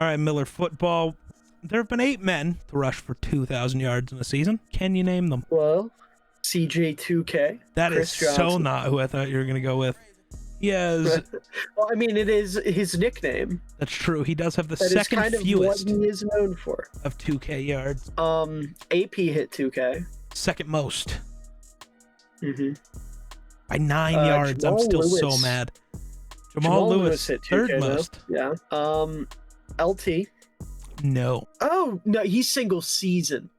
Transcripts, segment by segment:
All right, Miller football. There have been 8 men to rush for 2,000 yards in a season. Can you name them? Well, CJ2K. That is Chris so Johnson. not who I thought you were going to go with. He has... Well, I mean, it is his nickname. That's true. He does have the That is second kind of fewest what he is known for. of 2K yards. AP hit 2K. Second most. Mm-hmm. By 9 yards. Jamal I'm still Lewis. so mad. Jamal Lewis hit 2K, third though. most. Yeah. LT. No. Oh, no, he's single season.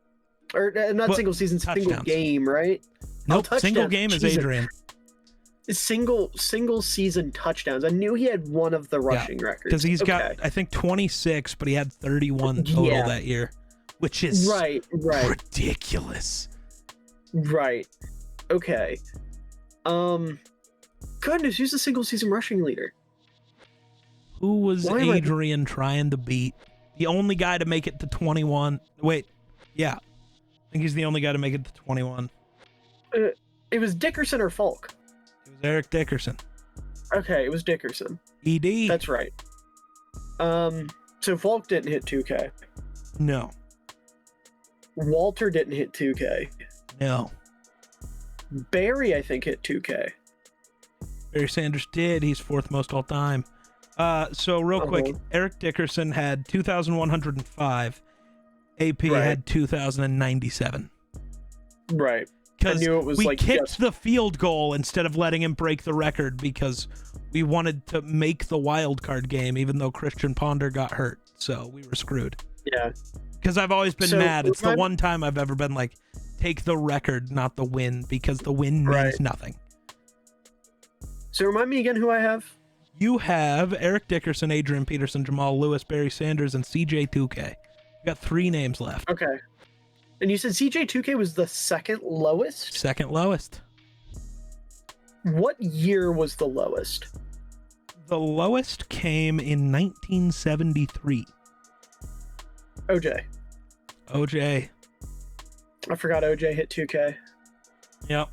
Or not What? single season, single Touchdowns. game, right? Nope. touchdowns. Single game is Jesus. Adrian. Single season touchdowns. I knew he had one of the rushing records. Because he's Okay. got, I think, 26, but he had 31 total Yeah. that year, which is right. ridiculous. Right. Okay. Goodness, who's the single season rushing leader? Who was Why am I- Adrian trying to beat? The only guy to make it to 21. Wait. Yeah. I think he's the only guy to make it to 21. It was Dickerson or Falk. It was Eric Dickerson. Okay, it was Dickerson. ED? That's right. So Falk didn't hit 2K. No. Walter didn't hit 2K. No. Barry, I think, hit 2K. Barry Sanders did. He's 4th most all time. So real quick, Eric Dickerson had 2,105. AP Right. had 2,097. Right. Because knew it was we like kicked just- the field goal instead of letting him break the record because we wanted to make the wild card game, even though Christian Ponder got hurt. So we were screwed. Yeah. Because I've always been So, mad. It's the remind- one time I've ever been like, take the record, not the win, because the win means Right. nothing. So remind me again who I have. You have Eric Dickerson, Adrian Peterson, Jamal Lewis, Barry Sanders, and CJ2K. You got 3 names left. Okay. And you said CJ2K was the second lowest? Second lowest. What year was the lowest? The lowest came in 1973. OJ. OJ. I forgot OJ hit 2K. Yep.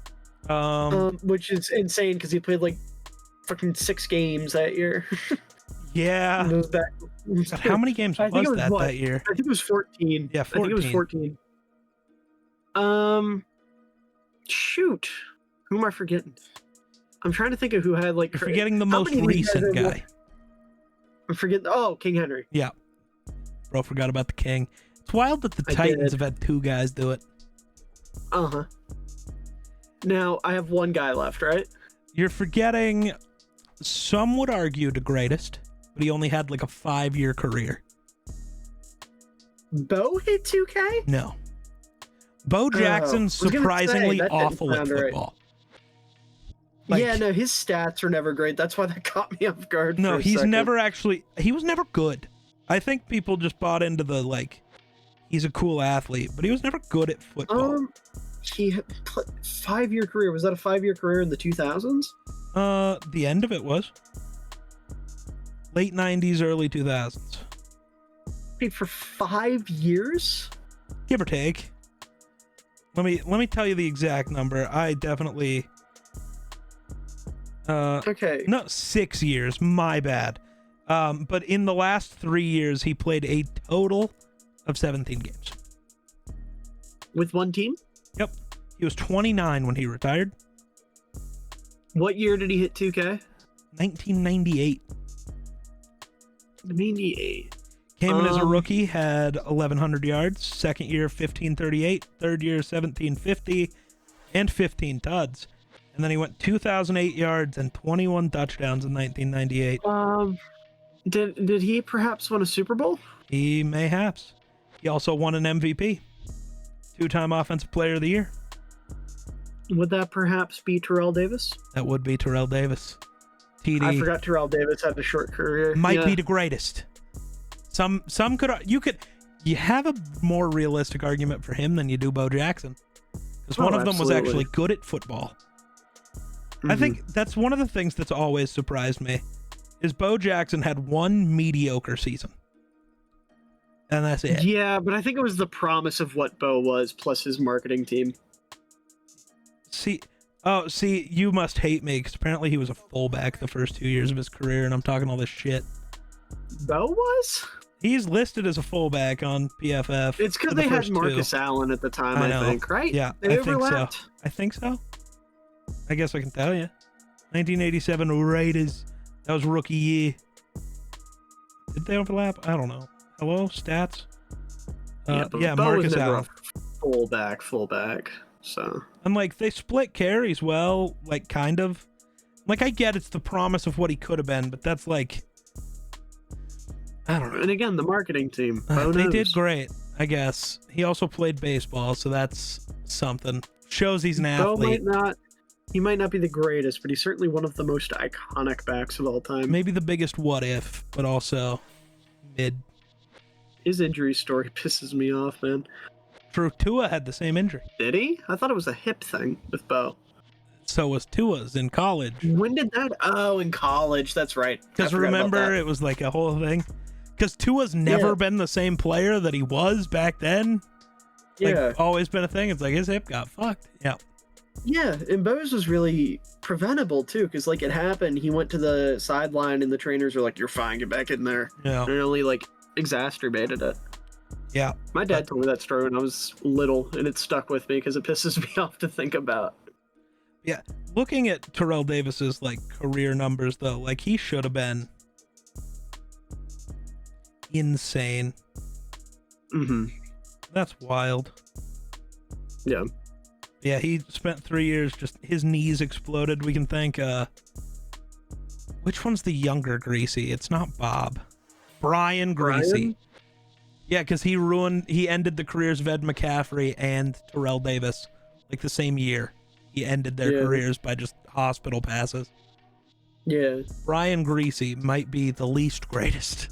Which is insane because he played like fucking 6 games that year. Yeah. Those back- God, how many games I think was it was that what? that year? I think it was 14. Yeah, I think it was 14. Shoot. Who am I forgetting? I'm trying to think of who had like. You're forgetting the how most many of these guys recent have- guy. I'm forgetting. Oh, King Henry. Yeah. Bro, forgot about the King. It's wild that the I Titans did. have had 2 guys do it. Uh-huh. Now I have one guy left, right? You're forgetting, some would argue, the greatest, but he only had like a 5-year career. Bo hit 2K? No. Bo Jackson, I was gonna say, surprisingly that didn't awful at sound right. football. Like, Yeah, no, his stats were never great. That's why that caught me off guard. No, for a he's second. never actually, he was never good. I think people just bought into the, like, he's a cool athlete, but he was never good at football. He had 5-year career. Was that a 5-year career in the 2000s? The end of it was late 90s, early 2000s. Played for 5 years? Give or take. Let me tell you the exact number. I definitely Okay. no, 6 years, my bad. But in the last 3 years he played a total of 17 games. With one team? Yep. He was 29 when he retired. What year did he hit 2K? 1998. 98. Came in as a rookie, had 1,100 yards. Second year, 1,538. Third year, 1,750, and 15 tuds. And then he went 2,008 yards and 21 touchdowns in 1998. Did he perhaps win a Super Bowl? He mayhaps. He also won an MVP. 2-time Offensive Player of the Year. Would that perhaps be Terrell Davis? That would be Terrell Davis. TD. I forgot Terrell Davis had a short career. Might Yeah. be the greatest. Some you have a more realistic argument for him than you do Bo Jackson, because one Oh, of them was absolutely. actually good at football. I think that's one of the things that's always surprised me, is Bo Jackson had one mediocre season, and that's it. Yeah, but I think it was the promise of what Bo was plus his marketing team. See, you must hate me because apparently he was a fullback the first 2 years of his career, and I'm talking all this shit. Bo was? He's listed as a fullback on PFF. It's because for the they had first Marcus two. Allen at the time, I I know. think, right? Yeah, They I think so. overlapped. I think so. I guess I can tell you. 1987 Raiders. That was rookie year. Did they overlap? I don't know. Hello, stats. But Bo was Marcus never Allen. a fullback. So And like they split carries well, like kind of. Like I get it's the promise of what he could have been, but that's like, I don't know. and again, the marketing team. Bo They knows. did great, I guess. He also played baseball, so that's something. Shows he's an Bo athlete. he might not be the greatest, but he's certainly one of the most iconic backs of all time. Maybe the biggest what if, but also mid. His injury story pisses me off, man. True, Tua had the same injury. Did he? I thought it was a hip thing with Bo. So was Tua's in college. When did that? Oh, in college. That's right. I Because forgot about remember, that. it was like a whole thing. Because Tua's never Yeah. been the same player that he was back then. Like, Yeah, always been a thing. It's like his hip got fucked. Yeah. yeah, and Bo's was really preventable too, because like it happened. He went to the sideline, and the trainers were like, "You're fine, get back in there." Yeah. And it only like exacerbated it. Yeah. My dad told me that story when I was little, and it stuck with me because it pisses me off to think about. Yeah. Looking at Terrell Davis's like career numbers though, like he should have been insane. Mm-hmm. That's wild. Yeah. Yeah, he spent 3 years just his knees exploded. We can thank which one's the younger Greasy? It's not Bob. Brian Greasy. Brian? Yeah, because he ended the careers of Ed McCaffrey and Terrell Davis like the same year. He ended their Yeah. careers by just hospital passes. Yeah. Brian Greasy might be the least greatest.